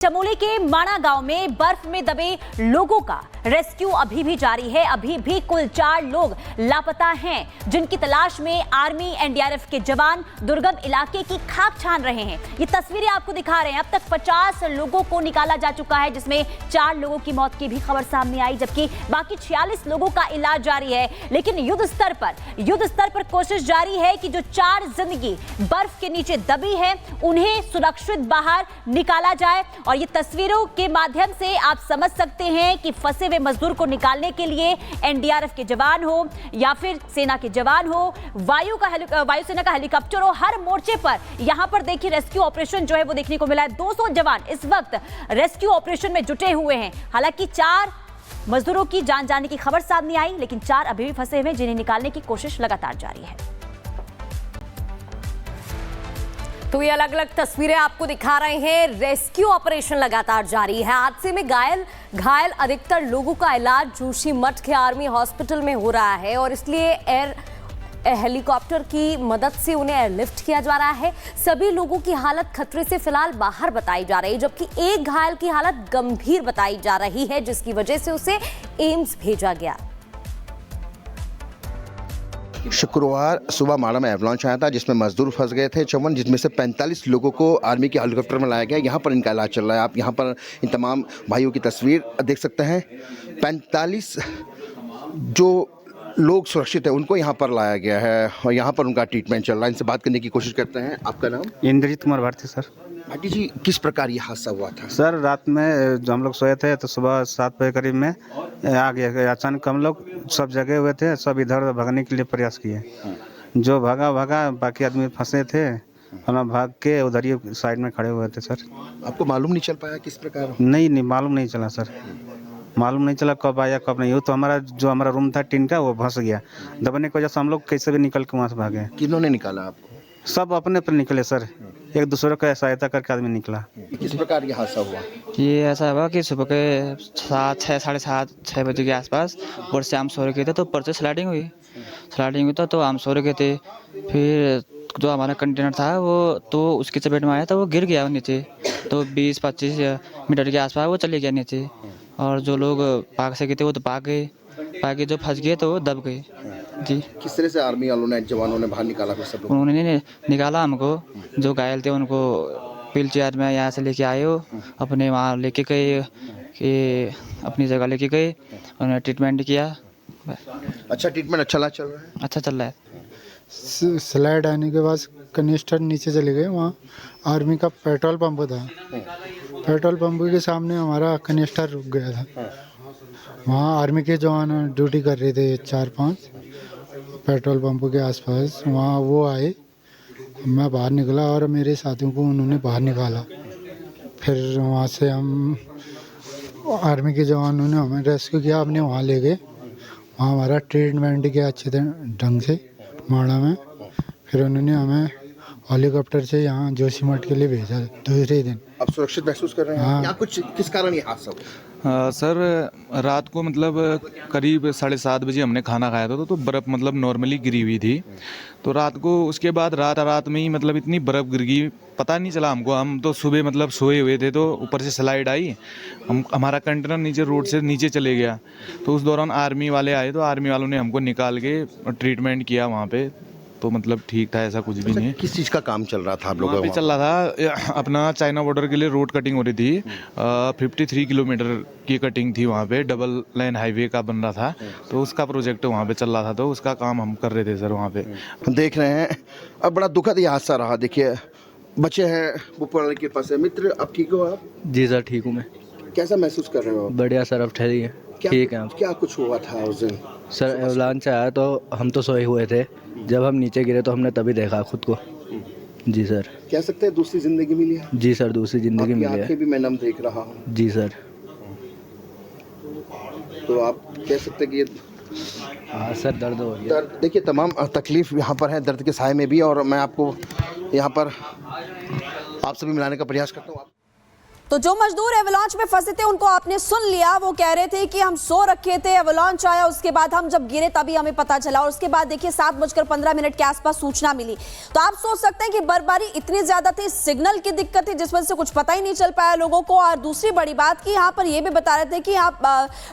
चमोली के माणा गांव में बर्फ में दबे लोगों का रेस्क्यू अभी भी जारी है। अभी भी कुल 4 लोग लापता हैं, जिनकी तलाश में आर्मी एनडीआरएफ के जवान दुर्गम इलाके की खाक छान रहे हैं। ये तस्वीरें आपको दिखा रहे हैं। अब तक 50 लोगों को निकाला जा चुका है, जिसमें 4 लोगों की मौत की भी खबर सामने आई, जबकि बाकी 46 लोगों का इलाज जारी है। लेकिन युद्ध स्तर पर कोशिश जारी है कि जो 4 जिंदगी बर्फ के नीचे दबी है, उन्हें सुरक्षित बाहर निकाला जाए। और ये तस्वीरों के माध्यम से आप समझ सकते हैं कि फंसे हुए मजदूर को निकालने के लिए एनडीआरएफ के जवान हो या फिर सेना के जवान हो, वायुसेना का हेलीकॉप्टर हो, हर मोर्चे पर यहां पर देखिए रेस्क्यू ऑपरेशन जो है वो देखने को मिला है। 200 जवान इस वक्त रेस्क्यू ऑपरेशन में जुटे हुए हैं। हालांकि 4 मजदूरों की जान जाने की खबर सामने आई, लेकिन 4 अभी भी फंसे हुए, जिन्हें निकालने की कोशिश लगातार जारी है। तो ये अलग अलग तस्वीरें आपको दिखा रहे हैं। रेस्क्यू ऑपरेशन लगातार जारी है। हादसे में घायल अधिकतर लोगों का इलाज जोशीमठ के आर्मी हॉस्पिटल में हो रहा है और इसलिए हेलीकॉप्टर की मदद से उन्हें एयरलिफ्ट किया जा रहा है। सभी लोगों की हालत खतरे से फिलहाल बाहर बताई जा रही है, जबकि एक घायल की हालत गंभीर बताई जा रही है, जिसकी वजह से उसे एम्स भेजा गया। शुक्रवार सुबह माणा में एवलांच आया था, जिसमें मजदूर फंस गए थे 54, जिसमें से 45 लोगों को आर्मी के हेलीकॉप्टर में लाया गया। यहाँ पर इनका इलाज चल रहा है। आप यहाँ पर इन तमाम भाइयों की तस्वीर देख सकते हैं। 45 जो लोग सुरक्षित है उनको यहाँ पर लाया गया है और यहाँ पर उनका ट्रीटमेंट चल रहा है। इनसे बात करने की कोशिश करते हैं। आपका नाम? इंद्रजीत कुमार भारती सर। भाटी जी, किस प्रकार ये हादसा हुआ था? सर रात में जो हम लोग सोए थे तो सुबह 7 बजे करीब में आ गया। अचानक हम लोग सब जगह हुए थे, सब इधर भागने के लिए प्रयास किए। जो भागा बाकी आदमी फंसे थे, हम भाग के उधर ही साइड में खड़े हुए थे। सर आपको मालूम नहीं चल पाया किस प्रकार? नहीं मालूम नहीं चला सर। मालूम नहीं चला कब आया कब नहीं। वो तो हमारा रूम था टिन का, वो फंस गया। दबने की वजह से हम लोग कैसे भी निकल के वहाँ से भागे। किन्होंने निकाला आपको? सब अपने पर निकले सर, एक दूसरे का सहायता करके आदमी निकला। किस प्रकार ये हादसा हुआ? ये ऐसा हुआ कि सुबह के 6 बजे के आसपास ऊपर से हम सो रखे थे, तो ऊपर से स्लाइडिंग हुई तो हम सो रखे थे। फिर जो हमारा कंटेनर था वो तो उसकी चपेट में आया, तो वो गिर गया नीचे। तो 20-25 मीटर के आसपास वो चले गया नीचे। और जो लोग भाग सके थे वो तो भाग गए, जो फंस गए तो वो दब गए जी। किस तरह से आर्मी वालों ने, जवानों ने बाहर निकाला? सब लोग उन्होंने निकाला हमको। जो घायल थे उनको व्हील चेयर में यहाँ से लेके आए हो, अपने वहाँ लेके गए कि अपनी जगह लेके गए, उन्होंने ट्रीटमेंट किया। अच्छा ट्रीटमेंट चल रहा है? अच्छा चल रहा है। स्लाइड आने के बाद कनिस्टर नीचे चले गए। वहाँ आर्मी का पेट्रोल पंप था। पेट्रोल पंप के सामने हमारा कनिस्टर रुक गया था। वहाँ आर्मी के जवान ड्यूटी कर रहे थे 4-5 पेट्रोल पंप के आसपास। वहाँ वो आए, मैं बाहर निकला और मेरे साथियों को उन्होंने बाहर निकाला। फिर वहाँ से हम आर्मी के जवानों ने हमें रेस्क्यू किया, अपने वहाँ ले गए। वहाँ हमारा ट्रीटमेंट किया अच्छे ढंग से माणा में। फिर उन्होंने हमें हेलीकॉप्टर से यहाँ जोशीमठ के लिए भेजा दूसरे दिन। अब सुरक्षित महसूस कर रहे हैं? हाँ। या कुछ किस कारण ये हादसा हुआ? सर रात को मतलब करीब 7:30 बजे हमने खाना खाया था, तो बर्फ़ मतलब नॉर्मली गिरी हुई थी। तो रात को उसके बाद रात में ही मतलब इतनी बर्फ़ गिर गई, पता नहीं चला हमको। हम तो सुबह मतलब सोए हुए थे, तो ऊपर से स्लाइड आई, हमारा कंटेनर नीचे रोड से नीचे चले गया। तो उस दौरान आर्मी वाले आए, तो आर्मी वालों ने हमको निकाल के ट्रीटमेंट किया वहाँ पे। तो मतलब ठीक था, ऐसा कुछ भी नहीं है। किस चीज़ का काम चल रहा था आप लोगों का? चल रहा था अपना चाइना बॉर्डर के लिए रोड कटिंग हो रही थी। 53 किलोमीटर की कटिंग थी वहाँ पे, डबल लाइन हाईवे का बन रहा था। तो उसका प्रोजेक्ट वहाँ पे चल रहा था, तो उसका काम हम कर रहे थे सर वहाँ पे। देख रहे हैं अब बड़ा दुखद ये हादसा रहा। देखिए बच्चे हैं, वो पढ़ने के पास है। मित्र आप ठीक हो? आप? जी सर ठीक हूँ मैं। कैसा महसूस कर रहे हो? बढ़िया सर, अब ठहरी है, ठीक है। क्या कुछ हुआ था उस दिन? सर एवलांच आया तो हम तो सोए हुए थे। जब हम नीचे गिरे तो हमने तभी देखा खुद को। जी सर। कह सकते हैं दूसरी जिंदगी मिली है? जी सर, दूसरी जिंदगी मिली है। आंखें भी मैं नम देख रहा हूँ। जी सर। तो आप कह सकते हैं कि हाँ सर, दर्द हो गया। देखिए तमाम तकलीफ यहाँ पर है, दर्द के साए में भी। और मैं आपको यहाँ पर आप सभी मिलाने का प्रयास करता हूँ। तो जो मजदूर एवलांच में फंसे थे उनको आपने सुन लिया। वो कह रहे थे कि हम सो रखे थे, एवलांच आया, उसके बाद हम जब गिरे तभी हमें पता चला। और उसके बाद देखिए 7:15 के आसपास सूचना मिली। तो आप सोच सकते हैं कि बर्फबारी इतनी ज्यादा थी, सिग्नल की दिक्कत थी जिस वजह से कुछ पता ही नहीं चल पाया लोगों को। और दूसरी बड़ी बात कि यहाँ पर ये भी बता रहे थे कि यहाँ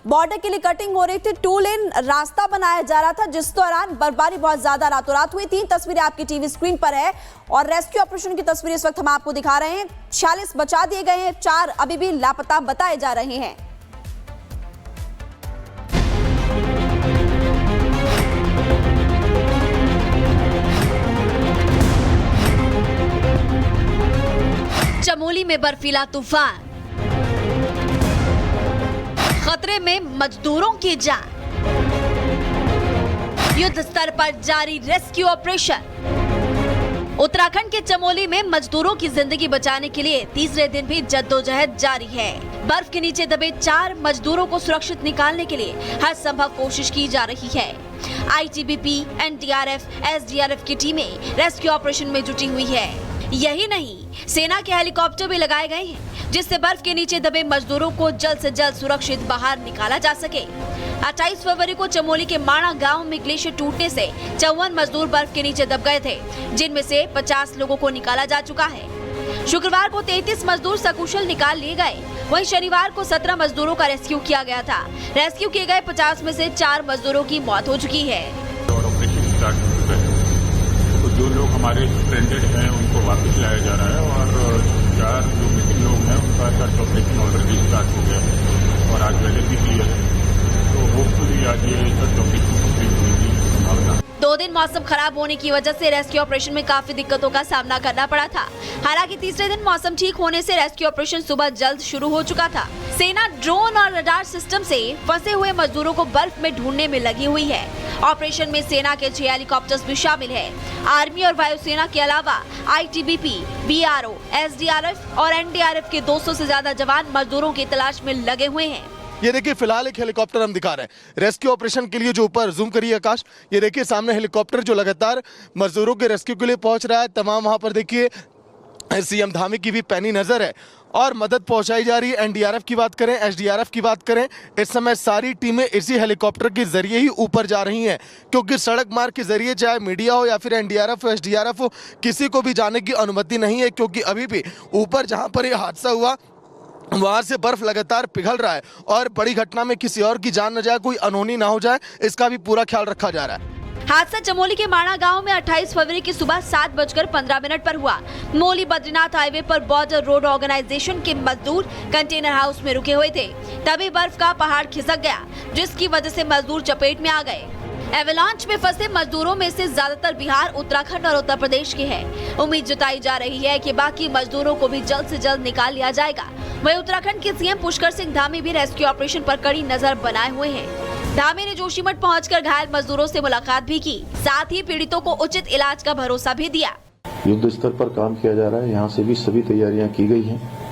बॉर्डर के लिए कटिंग हो रही थी, 2 लेन रास्ता बनाया जा रहा था, जिस दौरान बर्फबारी बहुत ज्यादा रातों रात हुई। 3 तस्वीरें आपकी टीवी स्क्रीन पर है और रेस्क्यू ऑपरेशन की तस्वीरें इस वक्त हम आपको दिखा रहे हैं। 46 बचा दिए गए हैं, 4 अभी भी लापता बताए जा रहे हैं। चमोली में बर्फीला तूफान, खतरे में मजदूरों की जान, युद्ध स्तर पर जारी रेस्क्यू ऑपरेशन। उत्तराखंड के चमोली में मजदूरों की जिंदगी बचाने के लिए तीसरे दिन भी जद्दोजहद जारी है। बर्फ के नीचे दबे 4 मजदूरों को सुरक्षित निकालने के लिए हर संभव कोशिश की जा रही है। आईटीबीपी, एनडीआरएफ, एसडीआरएफ की टीमें रेस्क्यू ऑपरेशन में जुटी हुई है। यही नहीं, सेना के हेलीकॉप्टर भी लगाए गए हैं जिससे बर्फ के नीचे दबे मजदूरों को जल्द से जल्द सुरक्षित बाहर निकाला जा सके। 28 फरवरी को चमोली के माणा गांव में ग्लेशियर टूटने से 54 मजदूर बर्फ के नीचे दब गए थे, जिनमें से 50 लोगों को निकाला जा चुका है। शुक्रवार को 33 मजदूर सकुशल निकाल लिए गए। वहीं शनिवार को 17 मजदूरों का रेस्क्यू किया गया था। रेस्क्यू किए गए 50 में से 4 मजदूरों की मौत हो चुकी है। तो जो लोग हमारे स्ट्रेंडेड हैं उनको वापस लाया जा रहा है और 4 जो मिसिंग लोग हैं उनका सर्च ऑपरेशन ऑलरेडी स्टार्ट हो गया है और आज पहले भी क्लियर है। तो होपफुली आज ये सर्च ऑपरेशन कंप्लीट होने की संभावना। 2 दिन मौसम खराब होने की वजह से रेस्क्यू ऑपरेशन में काफी दिक्कतों का सामना करना पड़ा था। हालांकि तीसरे दिन मौसम ठीक होने से रेस्क्यू ऑपरेशन सुबह जल्द शुरू हो चुका था। सेना ड्रोन और रडार सिस्टम से फंसे हुए मजदूरों को बर्फ में ढूंढने में लगी हुई है। ऑपरेशन में सेना के 6 हेलीकॉप्टर्स भी शामिल है। आर्मी और वायुसेना के अलावा आईटीबीपी, बीआरओ, एसडीआरएफ और एनडीआरएफ के 200 से ज्यादा जवान मजदूरों की तलाश में लगे हुए हैं। ये देखिए फिलहाल एक हेलीकॉप्टर हम दिखा रहे हैं रेस्क्यू ऑपरेशन के लिए, जो ऊपर जूम करिए आकाश। ये देखिए सामने हेलीकॉप्टर जो लगातार मजदूरों के रेस्क्यू के लिए पहुंच रहा है। तमाम वहां पर देखिए सीएम धामी की भी पैनी नजर है और मदद पहुंचाई जा रही है। एनडीआरएफ की बात करें, एसडीआरएफ की बात करें, इस समय सारी टीमें इसी हेलीकॉप्टर के जरिए ही ऊपर जा रही हैं, क्योंकि सड़क मार्ग के जरिए चाहे मीडिया हो या फिर एनडीआरएफ हो, एसडीआरएफ हो, किसी को भी जाने की अनुमति नहीं है, क्योंकि अभी भी ऊपर जहां पर यह हादसा हुआ वहां से बर्फ लगातार पिघल रहा है और बड़ी घटना में किसी और की जान न जाए, कोई अनहोनी ना हो जाए, इसका भी पूरा ख्याल रखा जा रहा है। हादसा चमोली के माणा गांव में 28 फरवरी की सुबह 7:15 पर हुआ। मोली बद्रीनाथ हाईवे पर बॉर्डर रोड ऑर्गेनाइजेशन के मजदूर कंटेनर हाउस में रुके हुए थे, तभी बर्फ का पहाड़ खिसक गया, जिसकी वजह से मजदूर चपेट में आ गए। एवलांच में फंसे मजदूरों में से ज्यादातर बिहार, उत्तराखंड और उत्तर प्रदेश के हैं। उम्मीद जताई जा रही है कि बाकी मजदूरों को भी जल्द से जल्द निकाल लिया जाएगा। वहीं उत्तराखंड के सीएम पुष्कर सिंह धामी भी रेस्क्यू ऑपरेशन पर कड़ी नजर बनाए हुए हैं। धामी ने जोशीमठ पहुंचकर घायल मजदूरों से मुलाकात भी की, साथ ही पीड़ितों को उचित इलाज का भरोसा भी दिया। युद्ध स्तर पर काम किया जा रहा है, यहाँ से भी सभी तैयारियां की गई हैं।